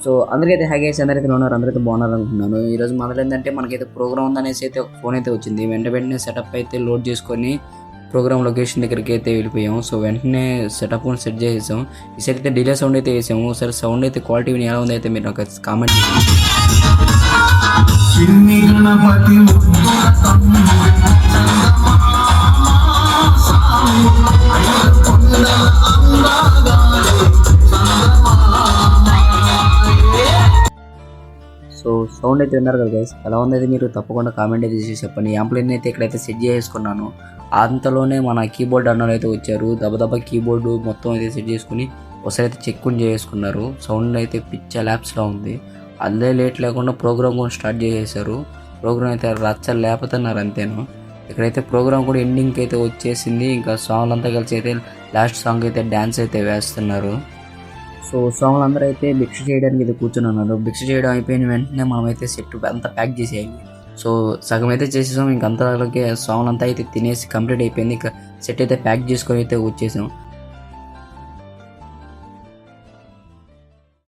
So అందరికైతే హ్యాగేసి అందరైతే ఉన్నారు, అందరైతే బాగున్నారు అనుకుంటున్నాను. ఈరోజు మొదలైందంటే మనకైతే ప్రోగ్రామ్ ఉందనేసి అయితే ఒక ఫోన్ అయితే వచ్చింది. వెంటనే సెటప్ అయితే లోడ్ చేసుకొని ప్రోగ్రామ్ లొకేషన్ దగ్గరికి అయితే వెళ్ళిపోయాం. సో వెంటనే సెటప్ సెట్ చేసేసాం. ఈ సైడ్ అయితే డిలే సౌండ్ అయితే వేసాము. సరే సౌండ్ అయితే క్వాలిటీ ఎలా ఉంది అయితే మీరు నాకు కామెంట్ చేయండి. సో సౌండ్ అయితే విన్నారు కదా గైస్, ఎలా ఉందైతే మీరు తప్పకుండా కామెంట్ అయితే చేసి చెప్పండి. యాంప్లైన్ అయితే ఇక్కడైతే సెట్ చేసుకున్నాను. అంతలోనే మన కీబోర్డ్ అన్నలు అయితే వచ్చారు. దెబ్బ కీబోర్డు మొత్తం అయితే సెట్ చేసుకుని ఒకసారి అయితే చెక్ చేసుకున్నారు. సౌండ్ అయితే పిచ్చ ల్యాప్స్లో ఉంది. అదే లేట్ లేకుండా ప్రోగ్రామ్ కూడా స్టార్ట్ చేసేసారు. ప్రోగ్రామ్ అయితే రచ్చ లేపుతున్నారు అంతేను. ఇక్కడైతే ప్రోగ్రామ్ కూడా ఎండింగ్కి అయితే వచ్చేసింది. ఇంకా సాంగ్ అంతా కలిసి అయితే లాస్ట్ సాంగ్ అయితే డ్యాన్స్ అయితే వేస్తున్నారు. సో సాంగ్లు అందరూ అయితే భిక్ష చేయడానికి అయితే కూర్చొని ఉన్నారు. భిక్ష చేయడం అయిపోయిన వెంటనే మనమైతే సెట్ అంతా ప్యాక్ చేసేయాలి. సో సగం అయితే చేసేసాం. ఇంకంతలోకి సాంగ్లు అంతా అయితే తినేసి కంప్లీట్ అయిపోయింది. ఇంకా సెట్ అయితే ప్యాక్ చేసుకొని అయితే వచ్చేసాం.